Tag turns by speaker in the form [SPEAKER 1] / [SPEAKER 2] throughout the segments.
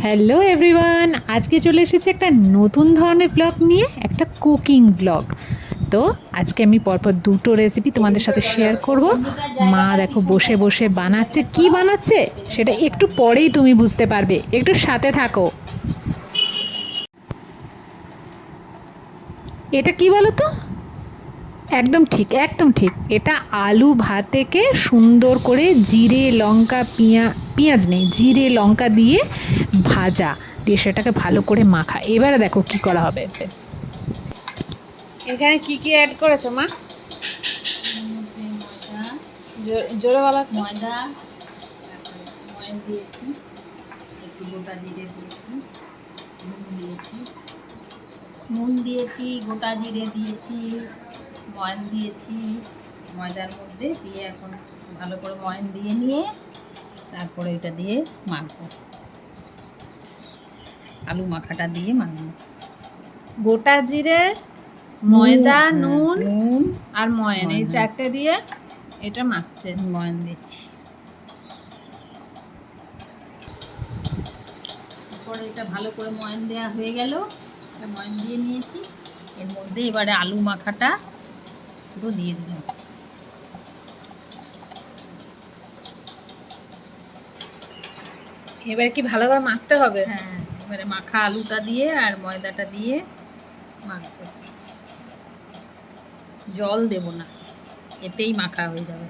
[SPEAKER 1] Hello everyone, আজকে চলে এসেছি একটা নতুন ধরনের ব্লগ নিয়ে, একটা কুকিং ব্লগ। তো আজকে আমি পরপর দুটো রেসিপি তোমাদের সাথে শেয়ার করব। মা দেখো বসে বসে বানাচ্ছে, কি বানাচ্ছে সেটা একটু পরেই তুমি বুঝতে পারবে, একটু সাথে থাকো। এটা কি বলো তো? একদম ঠিক, একদম ঠিক, এটা আলু ভাতেকে সুন্দর করে জিরে লঙ্কা পেঁয়াজ নেই, জিরে লঙ্কা দিয়ে ভাজা, দিয়ে সেটাকে ভালো করে মাখা। এবারে দেখো কি করা হবে। এখানে কি কি অ্যাড করেছো মা?
[SPEAKER 2] এর মধ্যে ময়দা,
[SPEAKER 1] জোরে বলা।
[SPEAKER 2] ময়দা, তারপরে ময়ান দিয়েছি, একটু গোটা জিরে দিয়েছি, নুন দিয়েছি, গোটা জিরে দিয়েছি, ময়ান দিয়েছি ময়দার মধ্যে দিয়ে এখন ভালো করে ময়ান দিয়ে নিয়ে তারপরে এটা দিয়ে মাখবো, আলু মাখাটা দিয়ে মাখবো।
[SPEAKER 1] গোটা জিরে, ময়দা,
[SPEAKER 2] হ্যাঁ,
[SPEAKER 1] নুন
[SPEAKER 2] নুন
[SPEAKER 1] আর ময়ন, এই
[SPEAKER 2] ময়দা,
[SPEAKER 1] চারটে দিয়ে এটা মাখছে।
[SPEAKER 2] ময়ান দিচ্ছি। তারপরে এটা ভালো করে ময়ান দেওয়া হয়ে গেল, এটা ময়ান দিয়ে নিয়েছি। এর মধ্যে এবারে আলু মাখাটা পুরো দিয়ে দিলাম।
[SPEAKER 1] এবার কি ভালো করে মাখতে হবে?
[SPEAKER 2] হ্যাঁ, এবারে মাখা আলুটা দিয়ে আর ময়দাটা দিয়ে মাখবো। জল দেব না, এতেই মাখা হয়ে যাবে।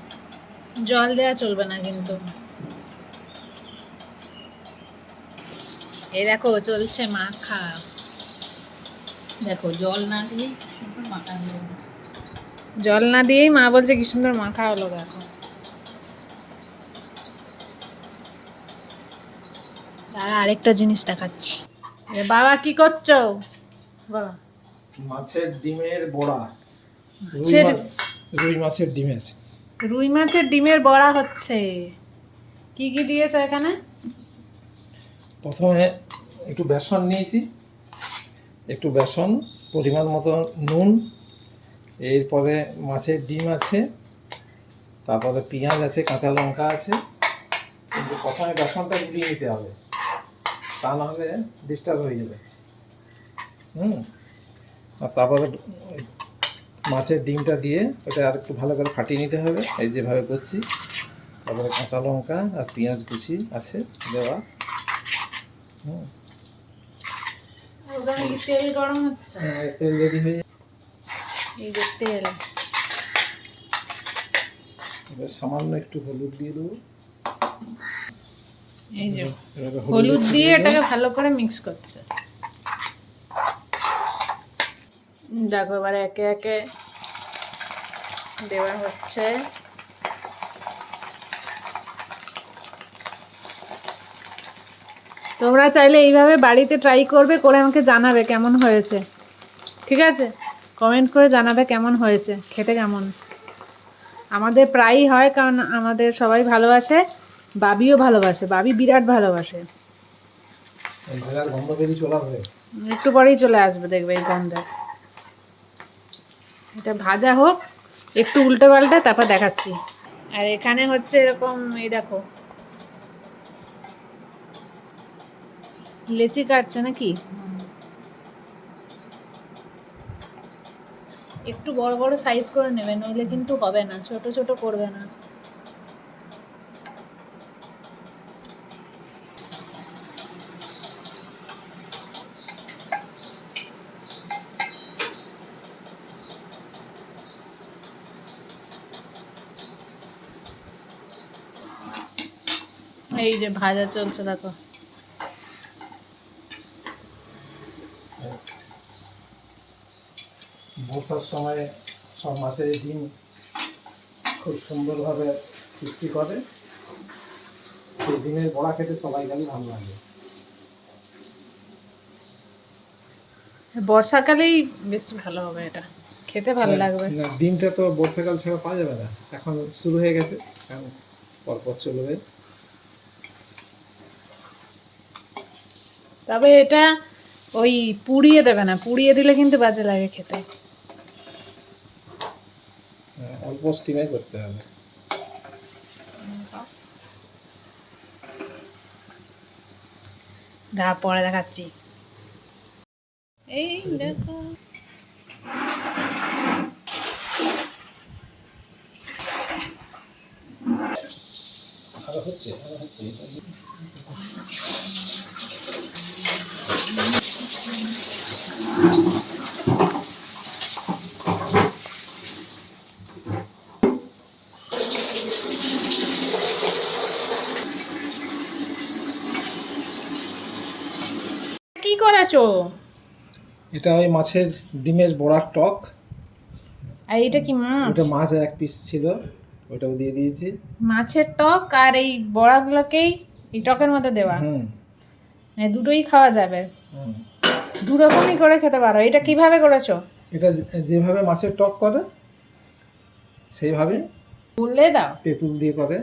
[SPEAKER 1] জল দেওয়া চলবে না কিন্তু। এই দেখো চলছে মাখা।
[SPEAKER 2] দেখো জল না দিয়ে সুন্দর মাখা হয়ে যাবে।
[SPEAKER 1] জল না দিয়েই মা বলছে কি সুন্দর মাখা হলো, দেখো। দাঁড়া, আরেকটা জিনিস দেখাচ্ছি। বাবা কি করছো? বাবা
[SPEAKER 3] মাছের ডিমের বড়া।
[SPEAKER 1] মাছের
[SPEAKER 3] রুই মাছের ডিমের
[SPEAKER 1] রুই মাছের ডিমের বড়া হচ্ছে। কি কি দিয়েছো এখানে?
[SPEAKER 3] প্রথমে একটু বেসন নিয়েছি, একটু বেসন, পরিমাণ মতো নুন, এরপরে মাছের ডিম আছে, তারপরে পেঁয়াজ আছে, কাঁচা লঙ্কা আছে। কিন্তু প্রথমে বেসনটা গুলিয়ে নিতে হবে, তা নাহলে ডিস্টার্ব হয়ে যাবে। আর তারপরে মাছের ডিমটা দিয়ে ওটা আর একটু ভালো করে ফাটিয়ে নিতে হবে, এই যেভাবে করছি। তারপরে কাঁচা লঙ্কা আর পেঁয়াজ কুচি আছে দেওয়া।
[SPEAKER 1] ওখানে কি তেল গরম হচ্ছে?
[SPEAKER 3] তেল রেডি হয়ে
[SPEAKER 1] এই যে তেল।
[SPEAKER 3] এবার সামান্য একটু হলুদ দিয়ে দেবো।
[SPEAKER 1] এই যে
[SPEAKER 3] এভাবে
[SPEAKER 1] হলুদ
[SPEAKER 3] একটু
[SPEAKER 1] দিয়ে
[SPEAKER 3] দেবো।
[SPEAKER 1] এটাকে ভালো করে মিক্স করছে। দেখো এবার একে একে দেওয়া হচ্ছে। তোমরা চাইলে এইভাবে বাড়িতে ট্রাই করবে, করে আমাকে জানাবে কেমন হয়েছে। ঠিক আছে, কমেন্ট করে জানাবে কেমন হয়েছে, খেতে কেমন। আমাদের প্রায়ই হয়, কারণ আমাদের সবাই ভালোবাসে, বাবিও ভালোবাসে, বাবি বিরাট ভালোবাসে।
[SPEAKER 3] এই ভাজার গন্ধ বেরিয়ে চলে আসবে।
[SPEAKER 1] একটু পরেই চলে আসবে, দেখবে এই গন্ধে। এটা ভাজা হোক, একটু উল্টে পাল্টে তারপর দেখাচ্ছি। আর এখানে হচ্ছে এরকম, এই দেখো লেচি কাটছে নাকি। একটু বড় বড় সাইজ করে নেবে, নইলে কিন্তু হবে না, ছোট ছোট করবে না। এই যে ভাজা চলছে দেখো।
[SPEAKER 3] বর্ষার সময় সব মাছের ডিম খুব সুন্দরভাবে সৃষ্টি করে। সেই ডিমের বড়া খেতে সবাই খালি ভালো লাগে।
[SPEAKER 1] বর্ষাকালেই বেশ ভালো হবে, এটা খেতে ভালো লাগবে।
[SPEAKER 3] না, ডিমটা তো বর্ষাকাল ছাড়া পাওয়া যাবে না, এখন শুরু হয়ে গেছে, এখন পরপর চলবে।
[SPEAKER 1] তবে এটা ওই পুড়িয়ে দেবে না, পুড়িয়ে দিলে কিন্তু বাজে লাগে খেতে।
[SPEAKER 3] অল্প স্টিমে করতে হবে।
[SPEAKER 2] পরে দেখাচ্ছি। এই দেখো
[SPEAKER 3] আরো হচ্ছে আরো হচ্ছে।
[SPEAKER 2] কি করেছো?
[SPEAKER 3] এটা ওই মাছের ডিমের বড়ার টক।
[SPEAKER 2] আর এটা কি মাছ?
[SPEAKER 3] ওটা মাছ এক পিস ছিল, ওটাও দিয়ে দিয়েছি।
[SPEAKER 2] মাছের টক আর এই বড়াগুলোকেই এই টকের মধ্যে দেওয়া,
[SPEAKER 3] হুম
[SPEAKER 2] মানে দুটোই খাওয়া যাবে,
[SPEAKER 3] হুম।
[SPEAKER 2] দু রকমই করে খেতে পারো। এটা কিভাবে করেছো
[SPEAKER 3] এটা যেভাবে মাছের টক করে সেইভাবে
[SPEAKER 2] বললে দাও।
[SPEAKER 3] তেঁতুল দিয়ে করে।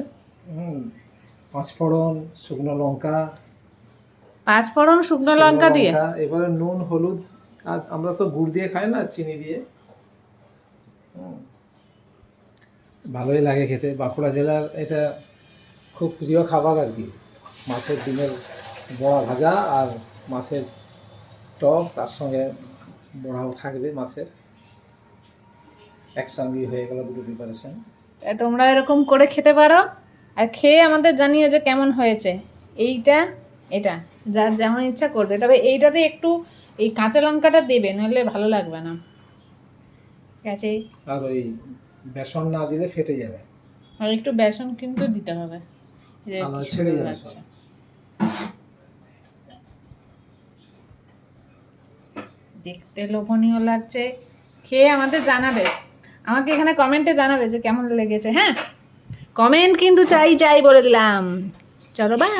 [SPEAKER 3] পাঁচফোড়ন, শুকনো লঙ্কা,
[SPEAKER 2] পাঁচফোড়ন, শুকনো লঙ্কা দিয়ে।
[SPEAKER 3] এবারে নুন হলুদ, আর আমরা তো গুড় দিয়ে খাই না, চিনি দিয়ে। ভালোই লাগে খেতে। বাঁকুড়া জেলার এটা খুব প্রিয় খাবার আর কি, মাছের ডিমের বড়া ভাজা আর মাছের টক, তার সঙ্গে বড়াও থাকবে মাছের, একসঙ্গেই হয়ে গেল দুটো প্রিপারেশন।
[SPEAKER 2] তাই তোমরা এরকম করে খেতে পারো, আর খেয়ে আমাদের জানিও যে কেমন হয়েছে। এইটা এটা যার যেমন ইচ্ছা করবে, তবে এইটাতে একটু এই কাঁচা লঙ্কাটা দেবে, নইলে ভালো লাগবে না। ঠিক আছে,
[SPEAKER 3] আর ওই বেসন না দিলে ফেটে যাবে,
[SPEAKER 2] আর একটু বেসন কিন্তু দিতে হবে, যে
[SPEAKER 3] আমার
[SPEAKER 2] কি
[SPEAKER 3] ছেড়ে
[SPEAKER 2] সুন্দর
[SPEAKER 3] যাবে
[SPEAKER 2] লাগছে।
[SPEAKER 3] সব।
[SPEAKER 2] দেখতে লোভনীয় লাগছে, খেয়ে আমাদের জানাবে, আমাকে এখানে কমেন্টে জানাবে যে কেমন লেগেছে। হ্যাঁ, কমেন্ট কিন্তু চাই চাই বলে দিলাম। চলো বাই।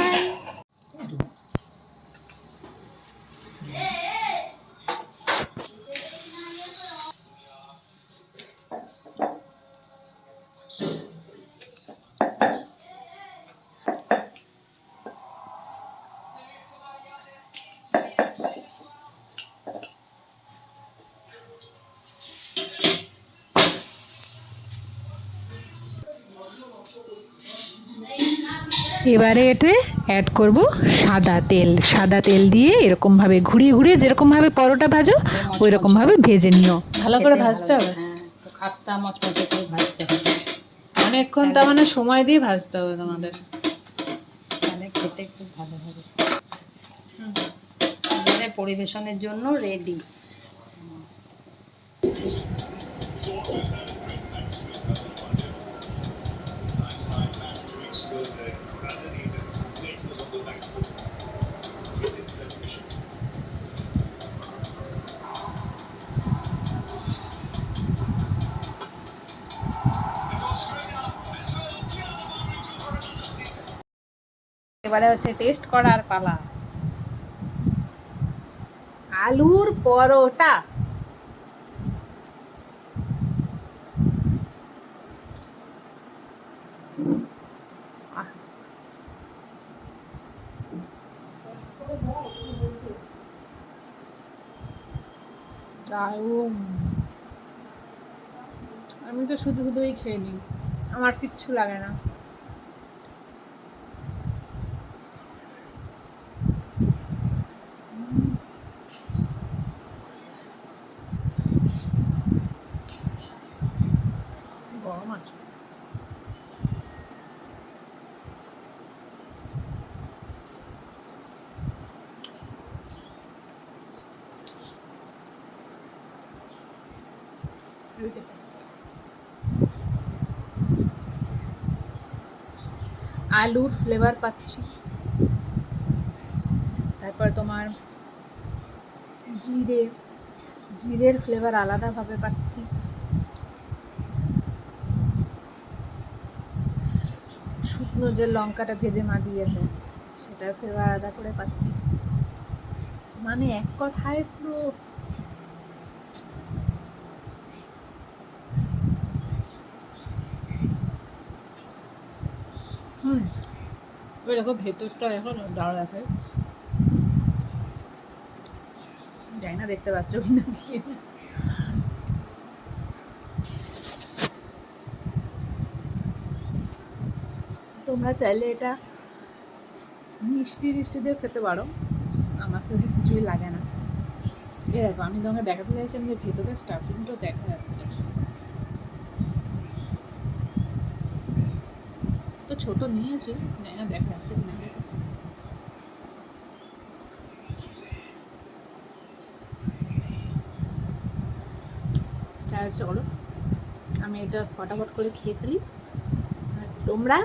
[SPEAKER 1] এবারে এতে অ্যাড করব সাদা তেল। সাদা তেল দিয়ে এরকমভাবে ঘুরিয়ে ঘুরিয়ে যেরকমভাবে পরোটা ভাজো ওই রকমভাবে ভেজে নিও।
[SPEAKER 2] ভালো করে ভাজতে হবে,
[SPEAKER 4] হ্যাঁ, একটু খাস্তা মচমচে করে ভাজতে হবে,
[SPEAKER 2] অনেকক্ষণ, তার মানে সময় দিয়ে ভাজতে হবে তোমাদের।
[SPEAKER 4] তাহলে খেতে খুব ভালো হবে। এবারে পরিবেশনের জন্য রেডি।
[SPEAKER 2] এবারে হচ্ছে টেস্ট করার পালা। আলুর পরোটা। দারুণ। আমি তো শুধু শুধুই খেয়ে নিই, আমার কিচ্ছু লাগে না। গরম আছে। আলুর ফ্লেভার পাচ্ছি, তারপর তোমার জিরের ফ্লেভার আলাদাভাবে পাচ্ছি, শুকনো যে লঙ্কাটা ভেজে মা দিয়েছে সেটার ফ্লেভার আলাদা করে পাচ্ছি। মানে এক কথায় পুরো ওই দেখো ভেতরটা এখন দাঁড়া রাখে, জানি না দেখতে পাচ্ছ কিনা। তোমরা চাইলে এটা মিষ্টি দিয়ে খেতে পারো, আমার তো কিছুই লাগে না। এরকম আমি তোমাকে দেখাতে চাইছিলাম যে ভেতরে স্টাফিংটাও দেখা যাচ্ছে। তো ছোট নিয়েছি, জানি না দেখা যাচ্ছে কিনা। আর চলো আমি এটা ফটাফট করে খেয়ে ফেলি। আর তোমরা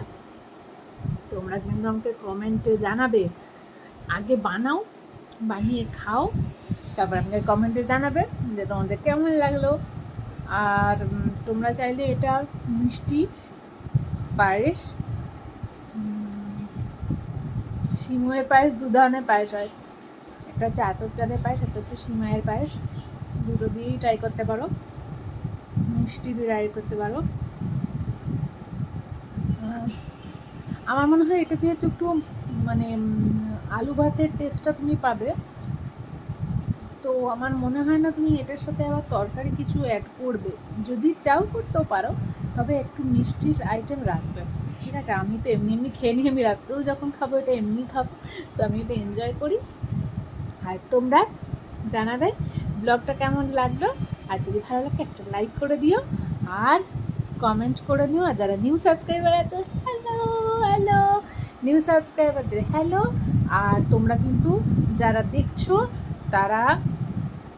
[SPEAKER 2] কিন্তু আমাকে কমেন্টে জানাবে, আগে বানাও, বানিয়ে খাও, তারপর আমাকে কমেন্টে জানাবে যে তোমাদের কেমন লাগলো। আর তোমরা চাইলে এটা মিষ্টি পায়েস, সিমুয়ের পায়েস, 2 ধরনের পায়েস হয়, একটা হচ্ছে আতপ চালের পায়েস, একটা হচ্ছে সিমাইয়ের পায়েস, দুটো দিয়েই ট্রাই করতে পারো, মিষ্টি দিয়ে ট্রাই করতে পারো। আমার মনে হয় এটা যেহেতু একটু মানে আলু ভাতের টেস্টটা তুমি পাবে, তো আমার মনে হয় না তুমি এটার সাথে আবার তরকারি কিছু অ্যাড করবে। যদি চাও করতেও পারো, তবে একটু মিষ্টির আইটেম রাখবে, ঠিক আছে? আমি তো এমনি খেয়ে নিই, আমি রাত্রেও যখন খাবো এটা এমনি খাবো, সো আমি এটা এনজয় করি। আর তোমরা জানাবে ব্লগটা কেমন লাগলো, আর যদি ভালো লাগে একটা লাইক করে দিও আর কমেন্ট করে নিও। আর যারা নিউ সাবস্ক্রাইবার আছে, হ্যালো নিউ সাবস্ক্রাইবারদের হ্যালো। আর তোমরা কিন্তু যারা দেখছো তারা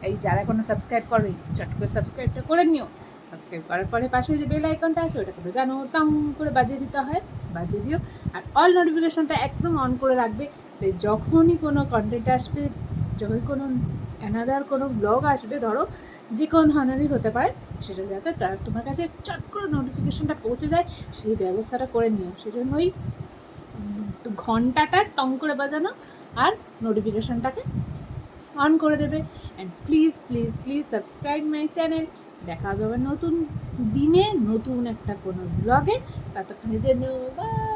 [SPEAKER 2] এই যারা এখনো সাবস্ক্রাইব করোনি, চট করে সাবস্ক্রাইবটা করে নিও। সাবস্ক্রাইব করার পরে পাশে যে বেল আইকনটা আছে ওটা কিন্তু জানো টং করে বাজিয়ে দিতে হয়, বাজিয়ে দিও। আর অল নোটিফিকেশনটা একদম অন করে রাখবে, যে যখনই কোনো কন্টেন্ট আসবে, যখনই কোনো অ্যানাদার কোনো ব্লগ আসবে, ধরো যে কোনো ধরনেরই হতে পারে, সেটা যাতে তার তোমার কাছে চট করে নোটিফিকেশনটা পৌঁছে যায়, সেই ব্যবস্থাটা করে নিও। সেজন্যই ঘন্টাটা টং করে বাজানো আর নোটিফিকেশনটাকে অন করে দেবে। And please please please subscribe my channel. দেখা হবে আবার নতুন দিনে নতুন একটা কোনো ব্লগে, ততক্ষণে জেনে বাই।